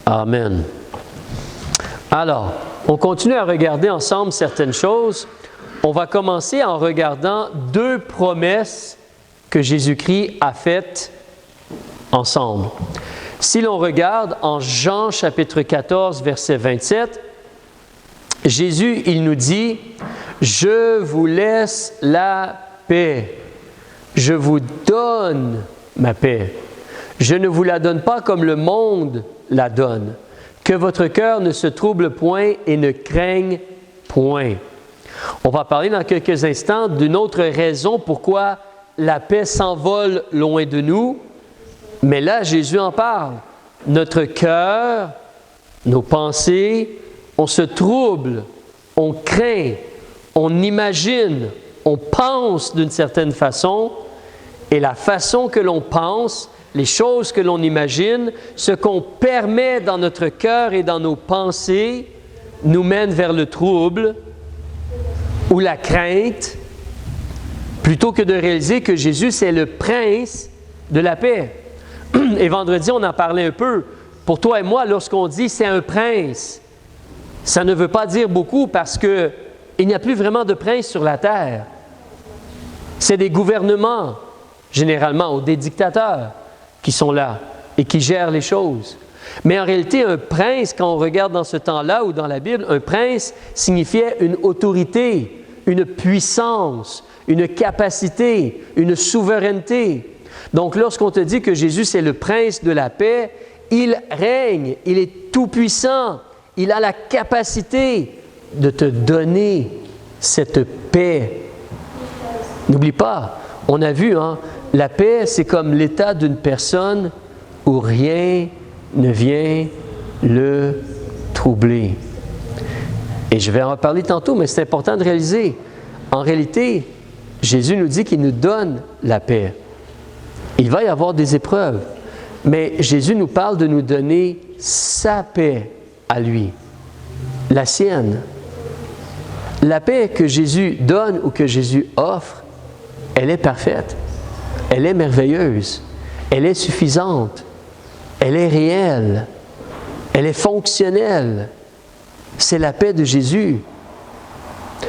Amen. Alors, on continue à regarder ensemble certaines choses. On va commencer en regardant deux promesses que Jésus-Christ a faites ensemble. Si l'on regarde en Jean chapitre 14, verset 27, Jésus, il nous dit « Je vous laisse la paix. Je vous donne ma paix. Je ne vous la donne pas comme le monde la donne. Que votre cœur ne se trouble point et ne craigne point. » On va parler dans quelques instants d'une autre raison pourquoi la paix s'envole loin de nous. Mais là, Jésus en parle. Notre cœur, nos pensées, on se trouble, on craint, on imagine, on pense d'une certaine façon. Et la façon que l'on pense, les choses que l'on imagine, ce qu'on permet dans notre cœur et dans nos pensées, nous mène vers le trouble ou la crainte, plutôt que de réaliser que Jésus, c'est le prince de la paix. Et vendredi, on en parlait un peu. Pour toi et moi, lorsqu'on dit « c'est un prince », ça ne veut pas dire beaucoup parce qu'il n'y a plus vraiment de prince sur la terre. C'est des gouvernements, généralement, ou des dictateurs qui sont là et qui gèrent les choses. Mais en réalité, un prince, quand on regarde dans ce temps-là ou dans la Bible, un prince signifiait une autorité, une puissance, une capacité, une souveraineté. Donc, lorsqu'on te dit que Jésus, c'est le prince de la paix, il règne, il est tout-puissant, il a la capacité de te donner cette paix. N'oublie pas, on a vu, la paix, c'est comme l'état d'une personne où rien ne vient le troubler. Et je vais en reparler tantôt, mais c'est important de réaliser. En réalité, Jésus nous dit qu'il nous donne la paix. Il va y avoir des épreuves, mais Jésus nous parle de nous donner sa paix à lui, la sienne. La paix que Jésus donne ou que Jésus offre, elle est parfaite, elle est merveilleuse, elle est suffisante, elle est réelle, elle est fonctionnelle. C'est la paix de Jésus.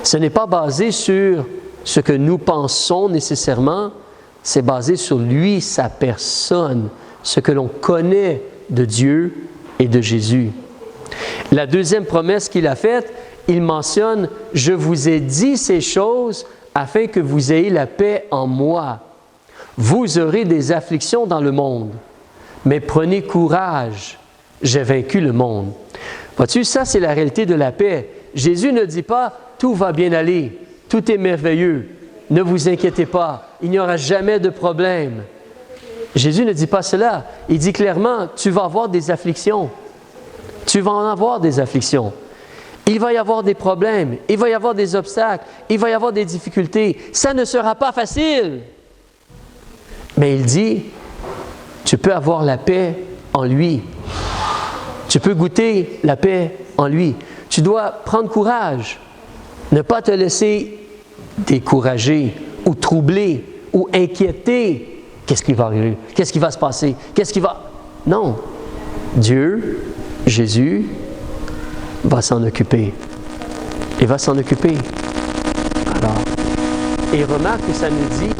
Ce n'est pas basé sur ce que nous pensons nécessairement, c'est basé sur lui, sa personne, ce que l'on connaît de Dieu et de Jésus. La deuxième promesse qu'il a faite, il mentionne « Je vous ai dit ces choses afin que vous ayez la paix en moi. Vous aurez des afflictions dans le monde, mais prenez courage, j'ai vaincu le monde. » Vois-tu, ça c'est la réalité de la paix. Jésus ne dit pas « Tout va bien aller, tout est merveilleux, ne vous inquiétez pas, il n'y aura jamais de problème. » Jésus ne dit pas cela. Il dit clairement « Tu vas avoir des afflictions. Tu vas en avoir des afflictions. Il va y avoir des problèmes, il va y avoir des obstacles, il va y avoir des difficultés. Ça ne sera pas facile. » Mais il dit « Tu peux avoir la paix en lui. Tu peux goûter la paix en lui. Tu dois prendre courage. Ne pas te laisser décourager ou troubler ou inquiéter. Qu'est-ce qui va arriver? Qu'est-ce qui va se passer? Qu'est-ce qui va... Non. Dieu, Jésus, va s'en occuper. Il va s'en occuper. Alors, et remarque que ça nous dit...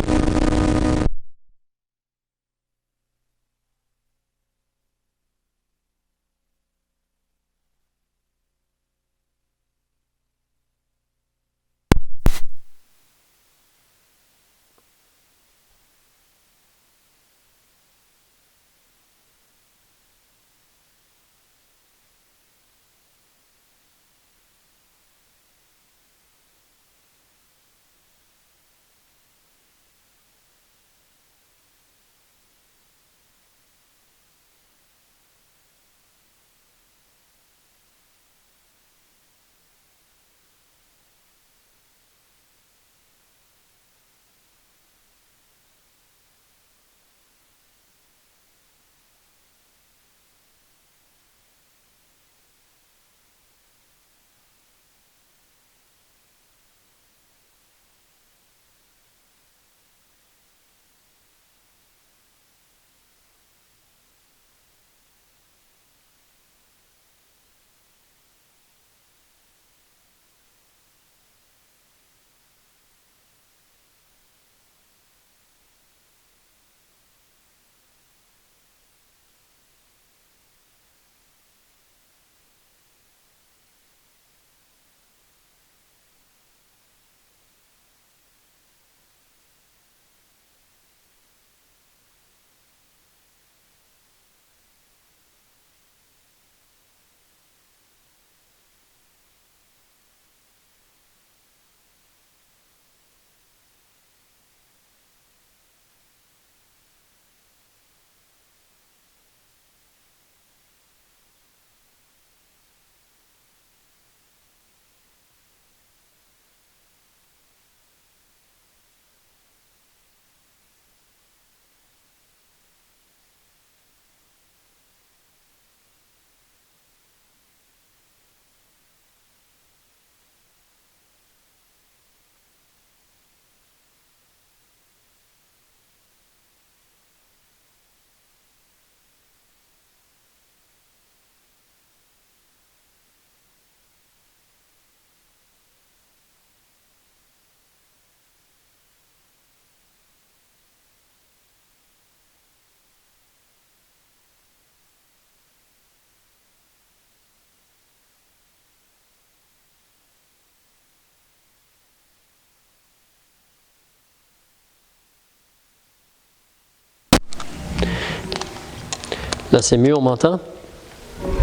Là, c'est mieux, on m'entend?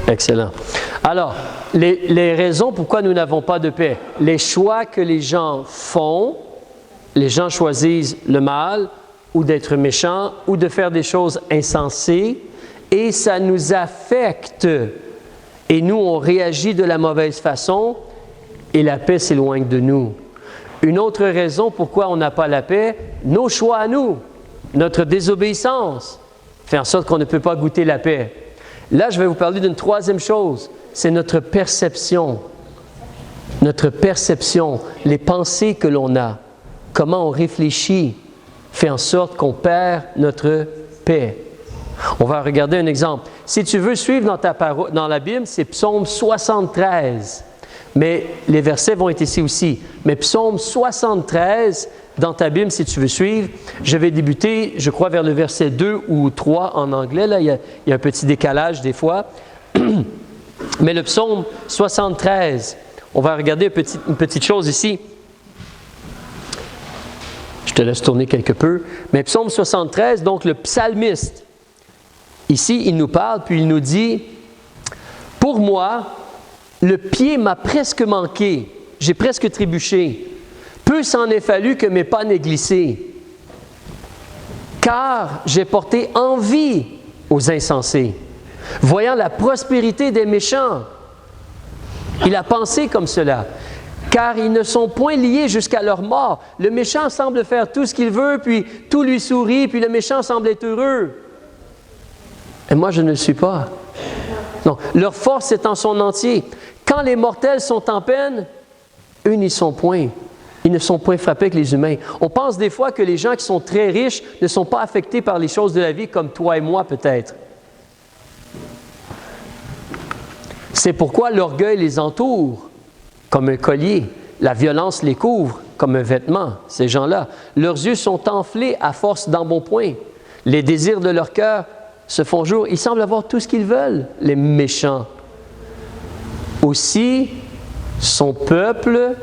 Excellent. Alors, les raisons pourquoi nous n'avons pas de paix. Les choix que les gens font, les gens choisissent le mal ou d'être méchants ou de faire des choses insensées et ça nous affecte. Et nous, on réagit de la mauvaise façon et la paix s'éloigne de nous. Une autre raison pourquoi on n'a pas la paix, nos choix à nous, notre désobéissance fait en sorte qu'on ne peut pas goûter la paix. Là, je vais vous parler d'une troisième chose, c'est notre perception. Notre perception, les pensées que l'on a, comment on réfléchit, fait en sorte qu'on perd notre paix. On va regarder un exemple. Si tu veux suivre dans la Bible, c'est Psaume 73. Mais les versets vont être ici aussi. Mais Psaume 73, dans ta Bible, si tu veux suivre, je vais débuter, je crois, vers le verset 2 ou 3 en anglais. Là, il y a un petit décalage des fois. Mais le Psaume 73, on va regarder une petite chose ici. Je te laisse tourner quelque peu. Mais Psaume 73, donc le psalmiste, ici, il nous parle, puis il nous dit, « Pour moi, le pied m'a presque manqué, j'ai presque trébuché. Peu s'en est fallu que mes pas n'aient glissé, car j'ai porté envie aux insensés, voyant la prospérité des méchants. » Il a pensé comme cela, car ils ne sont point liés jusqu'à leur mort. Le méchant semble faire tout ce qu'il veut, puis tout lui sourit, puis le méchant semble être heureux. Et moi, je ne le suis pas. Non, leur force est en son entier. Quand les mortels sont en peine, eux n'y sont point. Ils ne sont point frappés que les humains. On pense des fois que les gens qui sont très riches ne sont pas affectés par les choses de la vie comme toi et moi peut-être. C'est pourquoi l'orgueil les entoure comme un collier. La violence les couvre comme un vêtement, ces gens-là. Leurs yeux sont enflés à force d'embonpoint. Les désirs de leur cœur se font jour. Ils semblent avoir tout ce qu'ils veulent, les méchants. Aussi, son peuple,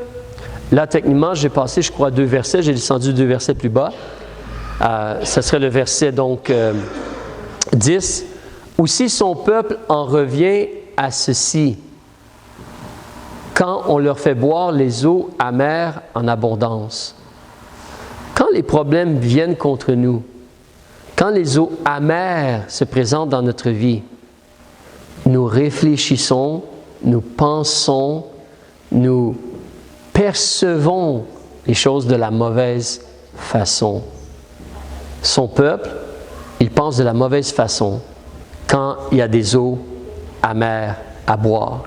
là techniquement j'ai passé je crois 2 versets, j'ai descendu 2 versets plus bas, ce serait le verset donc 10. Aussi son peuple en revient à ceci, quand on leur fait boire les eaux amères en abondance. Quand les problèmes viennent contre nous, quand les eaux amères se présentent dans notre vie, nous réfléchissons, nous pensons, nous percevons les choses de la mauvaise façon. Son peuple, il pense de la mauvaise façon quand il y a des eaux amères à boire.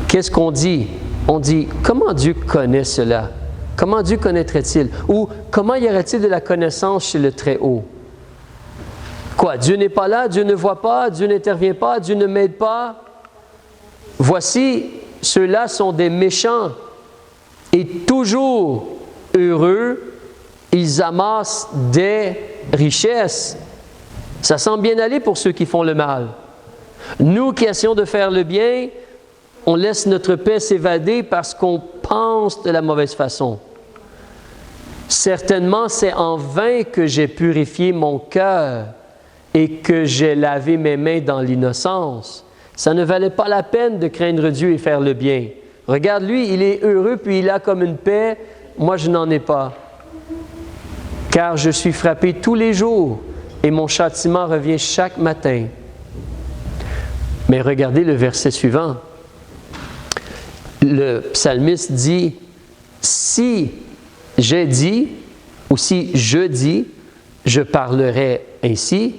Qu'est-ce qu'on dit? On dit, comment Dieu connaît cela? Comment Dieu connaîtrait-il? Ou comment y aurait-il de la connaissance chez le Très-Haut? Quoi? Dieu n'est pas là, Dieu ne voit pas, Dieu n'intervient pas, Dieu ne m'aide pas? Voici, ceux-là sont des méchants et toujours heureux, ils amassent des richesses. Ça semble bien aller pour ceux qui font le mal. Nous qui essayons de faire le bien, on laisse notre paix s'évader parce qu'on pense de la mauvaise façon. Certainement, c'est en vain que j'ai purifié mon cœur et que j'ai lavé mes mains dans l'innocence. Ça ne valait pas la peine de craindre Dieu et faire le bien. Regarde lui, il est heureux puis il a comme une paix. Moi, je n'en ai pas. Car je suis frappé tous les jours et mon châtiment revient chaque matin. Mais regardez le verset suivant. Le psalmiste dit, si j'ai dit, ou si je dis, je parlerai ainsi,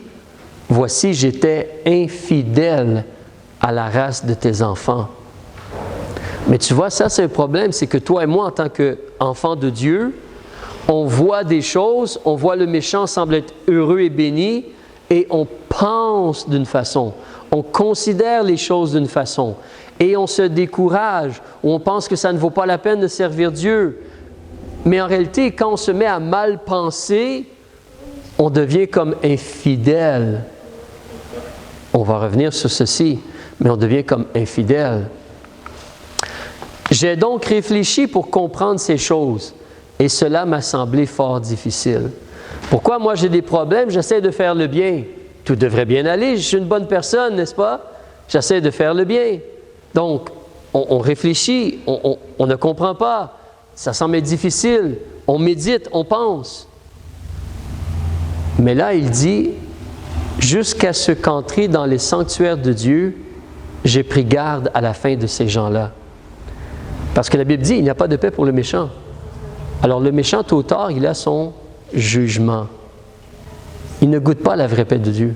voici, j'étais infidèle à la race de tes enfants. Mais tu vois, ça c'est un problème, c'est que toi et moi, en tant qu'enfants de Dieu, on voit des choses, on voit le méchant semble être heureux et béni, et on pense d'une façon, on considère les choses d'une façon, et on se décourage, ou on pense que ça ne vaut pas la peine de servir Dieu. Mais en réalité, quand on se met à mal penser, on devient comme infidèle. On va revenir sur ceci, mais on devient comme infidèle. J'ai donc réfléchi pour comprendre ces choses, et cela m'a semblé fort difficile. Pourquoi moi j'ai des problèmes? J'essaie de faire le bien. tout devrait bien aller, je suis une bonne personne, n'est-ce pas? J'essaie de faire le bien. Donc, on réfléchit, on ne comprend pas, ça semble être difficile, on médite, on pense. Mais là, il dit, jusqu'à ce qu'entré dans les sanctuaires de Dieu, j'ai pris garde à la fin de ces gens-là. Parce que la Bible dit, il n'y a pas de paix pour le méchant. Alors le méchant, tôt ou tard, il a son jugement. Il ne goûte pas la vraie paix de Dieu.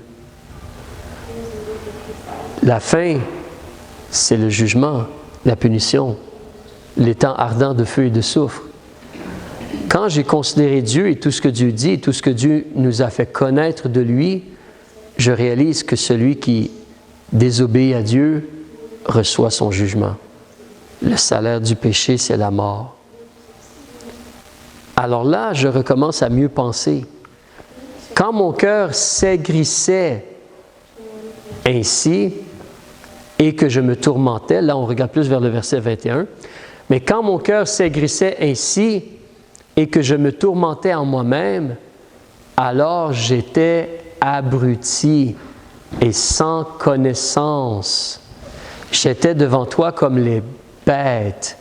La fin, c'est le jugement, la punition, les temps ardents de feu et de soufre. Quand j'ai considéré Dieu et tout ce que Dieu dit, et tout ce que Dieu nous a fait connaître de lui, je réalise que celui qui désobéit à Dieu reçoit son jugement. Le salaire du péché, c'est la mort. Alors là, je recommence à mieux penser. Quand mon cœur s'aigrissait ainsi et que je me tourmentais, là on regarde plus vers le verset 21, mais quand mon cœur s'aigrissait ainsi et que je me tourmentais en moi-même, alors j'étais abruti et sans connaissance. J'étais devant toi comme les bêtes.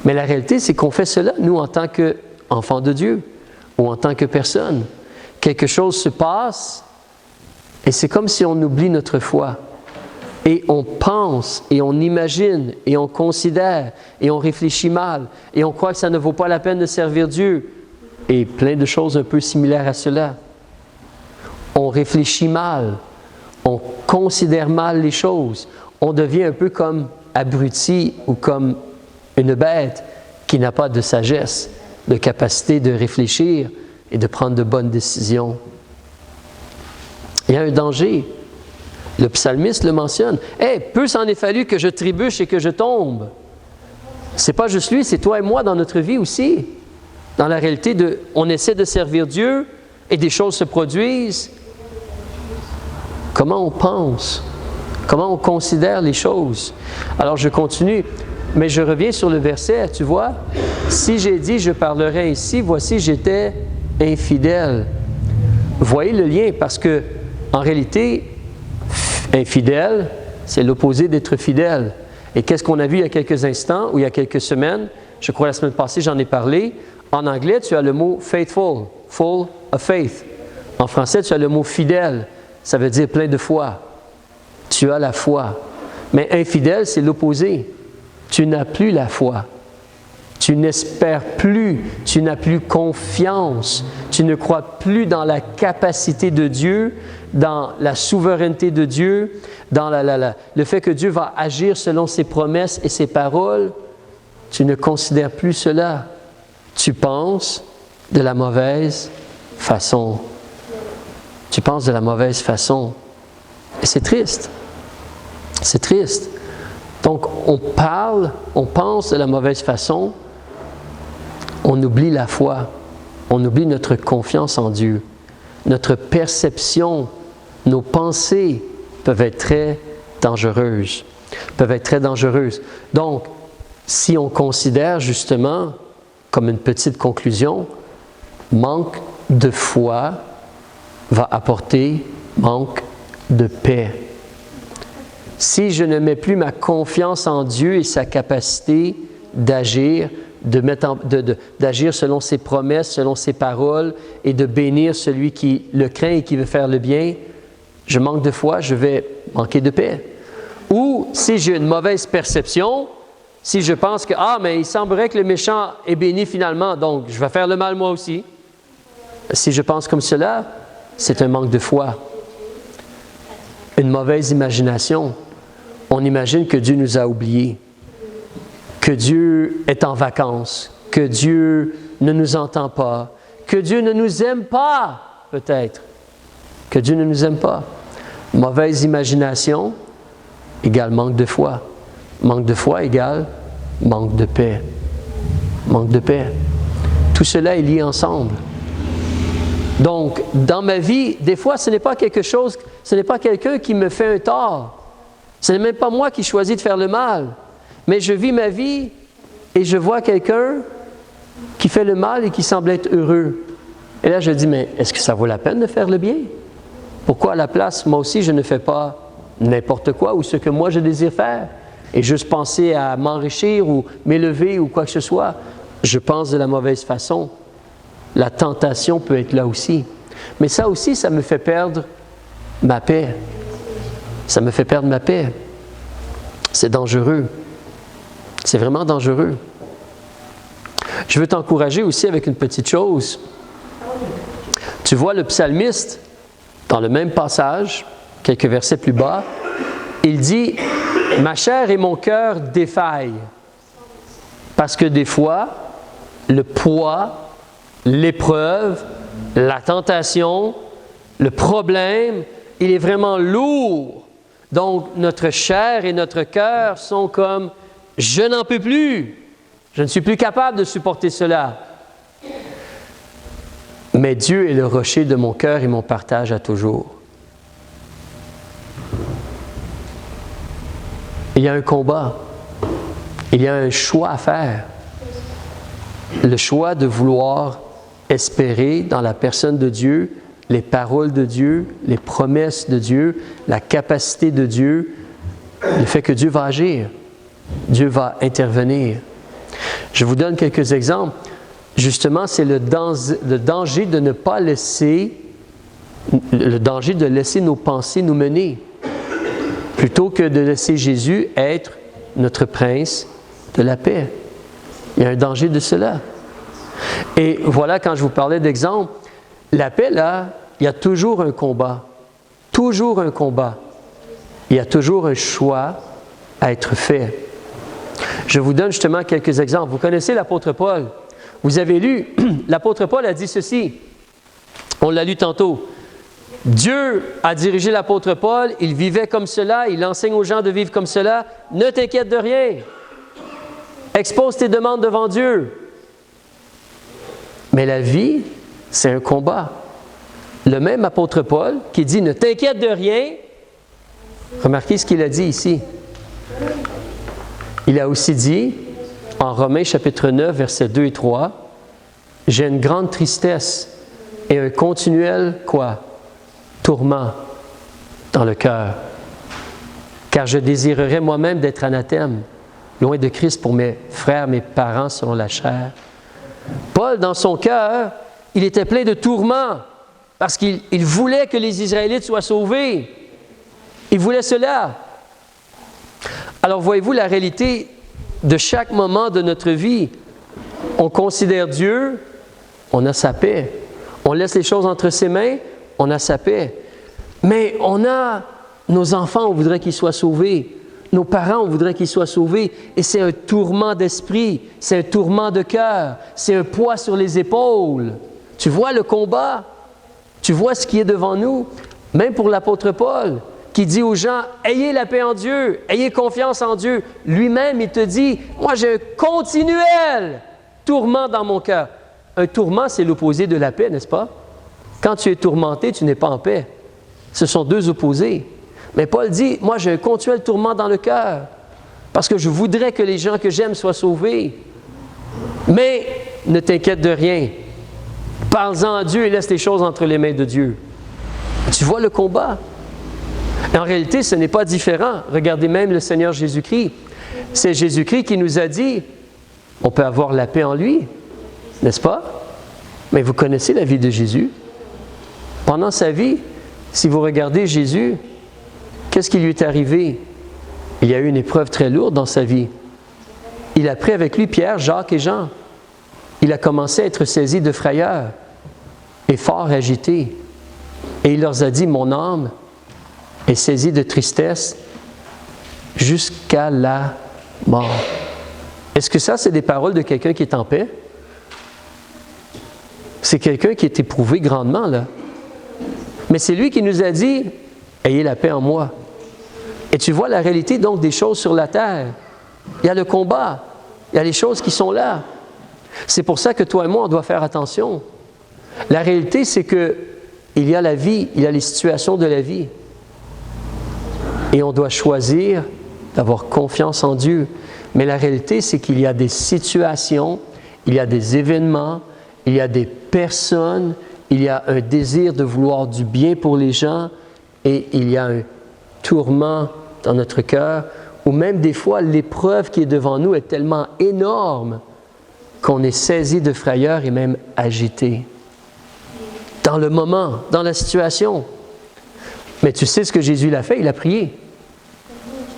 Mais la réalité, c'est qu'on fait cela, nous, en tant qu'enfants de Dieu ou en tant que personne. Quelque chose se passe et c'est comme si on oublie notre foi. Et on pense, et on imagine, et on considère, et on réfléchit mal, et on croit que ça ne vaut pas la peine de servir Dieu. Et plein de choses un peu similaires à cela. On réfléchit mal, on considère mal les choses, on devient un peu comme abruti ou comme une bête qui n'a pas de sagesse, de capacité de réfléchir et de prendre de bonnes décisions. Il y a un danger. Le psalmiste le mentionne. « Hey, peu s'en est fallu que je trébuche et que je tombe. » C'est pas juste lui, c'est toi et moi dans notre vie aussi. Dans la réalité, on essaie de servir Dieu et des choses se produisent. Comment on pense? Comment on considère les choses? Alors je continue, mais je reviens sur le verset, tu vois. Si j'ai dit je parlerai ainsi, voici j'étais infidèle. Voyez le lien, parce que en réalité, infidèle, c'est l'opposé d'être fidèle. Et qu'est-ce qu'on a vu il y a quelques instants ou il y a quelques semaines? Je crois la semaine passée, j'en ai parlé. En anglais, tu as le mot faithful, full of faith. En français, tu as le mot fidèle. Ça veut dire plein de foi. Tu as la foi. Mais infidèle, c'est l'opposé. Tu n'as plus la foi. Tu n'espères plus. Tu n'as plus confiance. Tu ne crois plus dans la capacité de Dieu, dans la souveraineté de Dieu, dans le fait que Dieu va agir selon ses promesses et ses paroles. Tu ne considères plus cela. Tu penses de la mauvaise façon. Tu penses de la mauvaise façon. Et c'est triste. C'est triste. Donc, on parle, on pense de la mauvaise façon, on oublie la foi, on oublie notre confiance en Dieu. Notre perception, nos pensées peuvent être très dangereuses. Donc, si on considère justement, comme une petite conclusion, manque de foi va apporter manque de paix. Si je ne mets plus ma confiance en Dieu et sa capacité d'agir, d'agir selon ses promesses, selon ses paroles et de bénir celui qui le craint et qui veut faire le bien, je manque de foi, je vais manquer de paix. Ou si j'ai une mauvaise perception, si je pense que « mais il semblerait que le méchant est béni finalement, donc je vais faire le mal moi aussi. » Si je pense comme cela, c'est un manque de foi. Une mauvaise imagination. On imagine que Dieu nous a oubliés, que Dieu est en vacances, que Dieu ne nous entend pas, que Dieu ne nous aime pas, peut-être. Que Dieu ne nous aime pas. Mauvaise imagination égale manque de foi. Manque de foi égale manque de paix. Manque de paix. Tout cela est lié ensemble. Donc, dans ma vie, des fois, ce n'est pas quelqu'un qui me fait un tort. Ce n'est même pas moi qui choisis de faire le mal. Mais je vis ma vie et je vois quelqu'un qui fait le mal et qui semble être heureux. Et là, je dis, mais est-ce que ça vaut la peine de faire le bien? Pourquoi à la place, moi aussi, je ne fais pas n'importe quoi ou ce que moi je désire faire et juste penser à m'enrichir ou m'élever ou quoi que ce soit? Je pense de la mauvaise façon. La tentation peut être là aussi. Mais ça aussi, ça me fait perdre ma paix. Ça me fait perdre ma paix. C'est dangereux. C'est vraiment dangereux. Je veux t'encourager aussi avec une petite chose. Tu vois le psalmiste, dans le même passage, quelques versets plus bas, il dit « Ma chair et mon cœur défaillent. » Parce que des fois, le poids, l'épreuve, la tentation, le problème, il est vraiment lourd. Donc, notre chair et notre cœur sont comme « Je n'en peux plus. Je ne suis plus capable de supporter cela. » Mais Dieu est le rocher de mon cœur et mon partage à toujours. Il y a un combat. Il y a un choix à faire. Le choix de vouloir espérer dans la personne de Dieu, les paroles de Dieu, les promesses de Dieu, la capacité de Dieu, le fait que Dieu va agir, Dieu va intervenir. Je vous donne quelques exemples. Justement, c'est le danger de ne pas laisser, le danger de laisser nos pensées nous mener, plutôt que de laisser Jésus être notre prince de la paix. Il y a un danger de cela. Et voilà, quand je vous parlais d'exemple, la paix, là, il y a toujours un combat. Toujours un combat. Il y a toujours un choix à être fait. Je vous donne justement quelques exemples. Vous connaissez l'apôtre Paul. Vous avez lu, l'apôtre Paul a dit ceci. On l'a lu tantôt. Dieu a dirigé l'apôtre Paul, il vivait comme cela, il enseigne aux gens de vivre comme cela. Ne t'inquiète de rien. Expose tes demandes devant Dieu. Mais la vie, c'est un combat. Le même apôtre Paul qui dit « Ne t'inquiète de rien », remarquez ce qu'il a dit ici. Il a aussi dit, en Romains chapitre 9, versets 2 et 3, « J'ai une grande tristesse et un continuel, quoi? Tourment dans le cœur. Car je désirerais moi-même d'être anathème, loin de Christ pour mes frères, mes parents selon la chair. » Paul, dans son cœur, il était plein de tourments parce qu'il voulait que les Israélites soient sauvés. Il voulait cela. Alors, voyez-vous la réalité de chaque moment de notre vie. On considère Dieu, on a sa paix. On laisse les choses entre ses mains, on a sa paix. Mais on a nos enfants, on voudrait qu'ils soient sauvés. Nos parents, on voudrait qu'ils soient sauvés. Et c'est un tourment d'esprit, c'est un tourment de cœur, c'est un poids sur les épaules. Tu vois le combat? Tu vois ce qui est devant nous? Même pour l'apôtre Paul, qui dit aux gens, ayez la paix en Dieu, ayez confiance en Dieu. Lui-même, il te dit, moi j'ai un continuel tourment dans mon cœur. Un tourment, c'est l'opposé de la paix, n'est-ce pas? Quand tu es tourmenté, tu n'es pas en paix. Ce sont deux opposés. Mais Paul dit, moi j'ai un continuel tourment dans le cœur, parce que je voudrais que les gens que j'aime soient sauvés. Mais ne t'inquiète de rien. Parle-en à Dieu et laisse les choses entre les mains de Dieu. Tu vois le combat. En réalité, ce n'est pas différent. Regardez même le Seigneur Jésus-Christ. C'est Jésus-Christ qui nous a dit, on peut avoir la paix en lui, n'est-ce pas? Mais vous connaissez la vie de Jésus. Pendant sa vie, si vous regardez Jésus, qu'est-ce qui lui est arrivé? Il y a eu une épreuve très lourde dans sa vie. Il a pris avec lui Pierre, Jacques et Jean. Il a commencé à être saisi de frayeur et fort agité. Et il leur a dit, mon âme est saisie de tristesse jusqu'à la mort. Est-ce que ça, c'est des paroles de quelqu'un qui est en paix? C'est quelqu'un qui est éprouvé grandement, là. Mais c'est lui qui nous a dit, ayez la paix en moi. Et tu vois la réalité donc des choses sur la terre. Il y a le combat, il y a les choses qui sont là. C'est pour ça que toi et moi, on doit faire attention. La réalité, c'est que il y a la vie, il y a les situations de la vie. Et on doit choisir d'avoir confiance en Dieu. Mais la réalité, c'est qu'il y a des situations, il y a des événements, il y a des personnes, il il y a un désir de vouloir du bien pour les gens et il y a un tourment dans notre cœur, ou même des fois l'épreuve qui est devant nous est tellement énorme qu'on est saisi de frayeur et même agité. Dans le moment, dans la situation. Mais tu sais ce que Jésus l'a fait? Il a prié.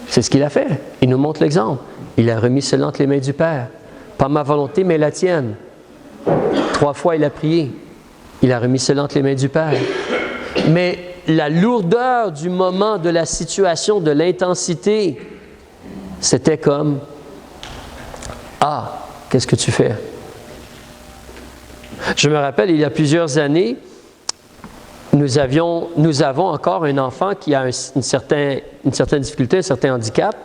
C'est ce qu'il a fait. Il nous montre l'exemple. Il a remis cela entre les mains du Père. Pas ma volonté, mais la tienne. 3 fois, il a prié. Il a remis cela entre les mains du Père. Mais la lourdeur du moment, de la situation, de l'intensité, c'était comme « Ah, qu'est-ce que tu fais? » Je me rappelle, il y a plusieurs années, nous avons encore un enfant qui a une certaine difficulté, un certain handicap.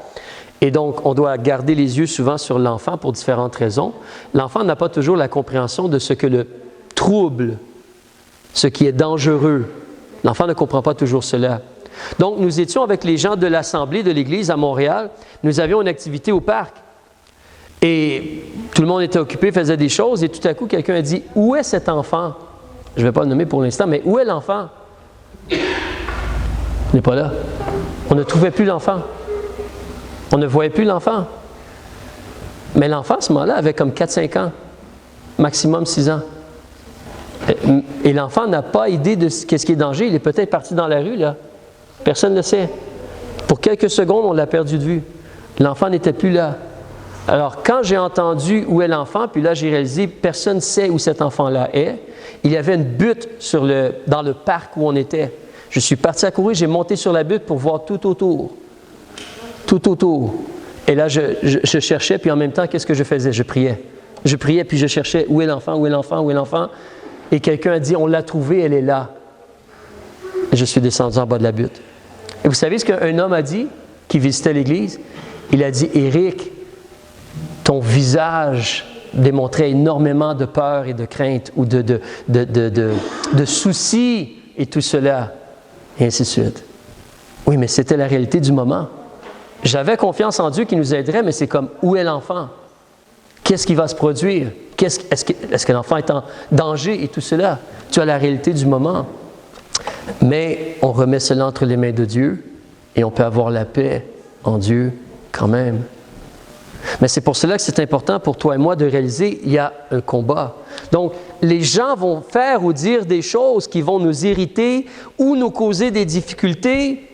Et donc, on doit garder les yeux souvent sur l'enfant pour différentes raisons. L'enfant n'a pas toujours la compréhension de ce que le trouble, ce qui est dangereux. L'enfant ne comprend pas toujours cela. Donc, nous étions avec les gens de l'Assemblée de l'Église à Montréal. Nous avions une activité au parc. Et tout le monde était occupé, faisait des choses. Et tout à coup, quelqu'un a dit, « Où est cet enfant? » Je ne vais pas le nommer pour l'instant, mais où est l'enfant? Il n'est pas là. On ne trouvait plus l'enfant. On ne voyait plus l'enfant. Mais l'enfant, à ce moment-là, avait comme 4-5 ans, maximum 6 ans. Et l'enfant n'a pas idée de ce qui est danger. Il est peut-être parti dans la rue, là. Personne ne le sait. Pour quelques secondes, on l'a perdu de vue. L'enfant n'était plus là. Alors, quand j'ai entendu où est l'enfant, puis là, j'ai réalisé, personne ne sait où cet enfant-là est. Il y avait une butte dans le parc où on était. Je suis parti à courir, j'ai monté sur la butte pour voir tout autour. Tout autour. Et là, je cherchais, puis en même temps, qu'est-ce que je faisais? Je priais. Je priais, puis je cherchais où est l'enfant, où est l'enfant, où est l'enfant. Et quelqu'un a dit, on l'a trouvé, elle est là. Et je suis descendu en bas de la butte. Et vous savez ce qu'un homme a dit, qui visitait l'église? Il a dit, Éric, ton visage démontrait énormément de peur et de crainte ou de soucis et tout cela, et ainsi de suite. Oui, mais c'était la réalité du moment. J'avais confiance en Dieu qui nous aiderait, mais c'est comme, où est l'enfant? Qu'est-ce qui va se produire? Est-ce que l'enfant est en danger et tout cela? Tu as la réalité du moment. Mais on remet cela entre les mains de Dieu et on peut avoir la paix en Dieu quand même. Mais c'est pour cela que c'est important pour toi et moi de réaliser qu'il y a un combat. Donc, les gens vont faire ou dire des choses qui vont nous irriter ou nous causer des difficultés.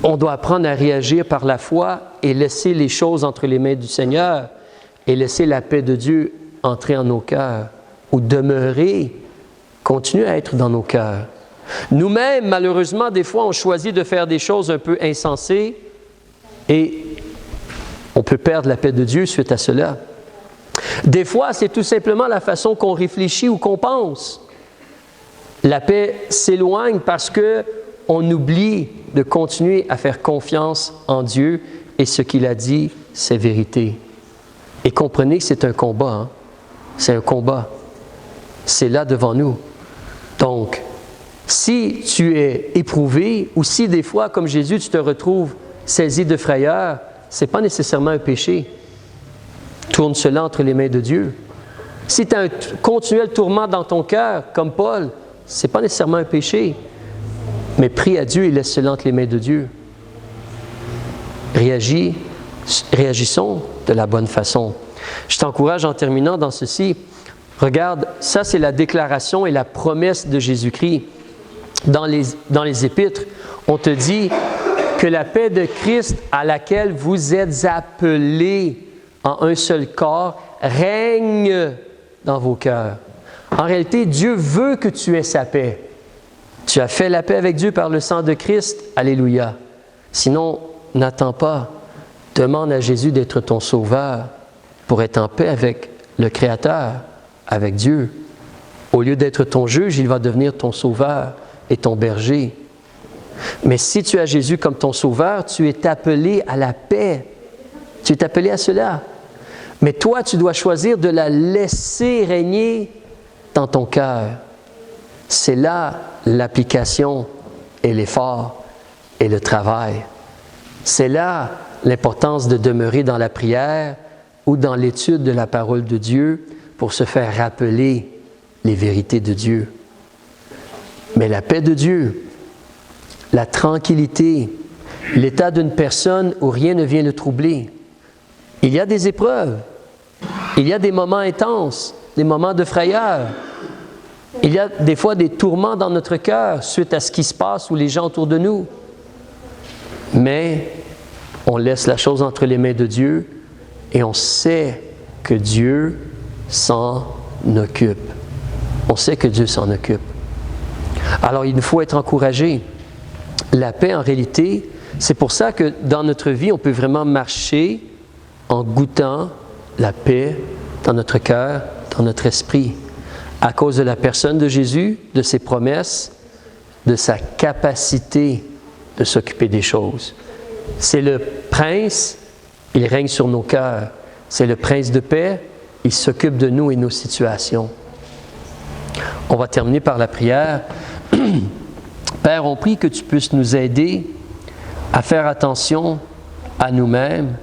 On doit apprendre à réagir par la foi et laisser les choses entre les mains du Seigneur et laisser la paix de Dieu entrer en nos cœurs ou demeurer, continuer à être dans nos cœurs. Nous-mêmes, malheureusement, des fois, on choisit de faire des choses un peu insensées et on peut perdre la paix de Dieu suite à cela. Des fois, c'est tout simplement la façon qu'on réfléchit ou qu'on pense. La paix s'éloigne parce qu'on oublie de continuer à faire confiance en Dieu et ce qu'il a dit, c'est vérité. Et comprenez que c'est un combat. Hein? C'est un combat. C'est là devant nous. Donc, si tu es éprouvé ou si des fois, comme Jésus, tu te retrouves saisi de frayeur, ce n'est pas nécessairement un péché. Tourne cela entre les mains de Dieu. Si tu as un continuel tourment dans ton cœur, comme Paul, ce n'est pas nécessairement un péché. Mais prie à Dieu et laisse cela entre les mains de Dieu. Réagissons de la bonne façon. Je t'encourage en terminant dans ceci. Regarde, ça c'est la déclaration et la promesse de Jésus-Christ. Dans les épîtres, on te dit que la paix de Christ à laquelle vous êtes appelés en un seul corps règne dans vos cœurs. En réalité, Dieu veut que tu aies sa paix. Tu as fait la paix avec Dieu par le sang de Christ. Alléluia. Sinon, n'attends pas. Demande à Jésus d'être ton sauveur pour être en paix avec le Créateur, avec Dieu. Au lieu d'être ton juge, il va devenir ton sauveur et ton berger. Mais si tu as Jésus comme ton sauveur, tu es appelé à la paix. Tu es appelé à cela. Mais toi, tu dois choisir de la laisser régner dans ton cœur. C'est là l'application et l'effort et le travail. C'est là l'importance de demeurer dans la prière ou dans l'étude de la parole de Dieu pour se faire rappeler les vérités de Dieu. Mais la paix de Dieu, la tranquillité, l'état d'une personne où rien ne vient le troubler. Il y a des épreuves, il y a des moments intenses, des moments de frayeur. Il y a des fois des tourments dans notre cœur suite à ce qui se passe ou les gens autour de nous. Mais on laisse la chose entre les mains de Dieu et on sait que Dieu s'en occupe. On sait que Dieu s'en occupe. Alors il nous faut être encouragé. La paix, en réalité, c'est pour ça que dans notre vie, on peut vraiment marcher en goûtant la paix dans notre cœur, dans notre esprit, à cause de la personne de Jésus, de ses promesses, de sa capacité de s'occuper des choses. C'est le prince, il règne sur nos cœurs. C'est le prince de paix, il s'occupe de nous et nos situations. On va terminer par la prière. Père, on prie que tu puisses nous aider à faire attention à nous-mêmes,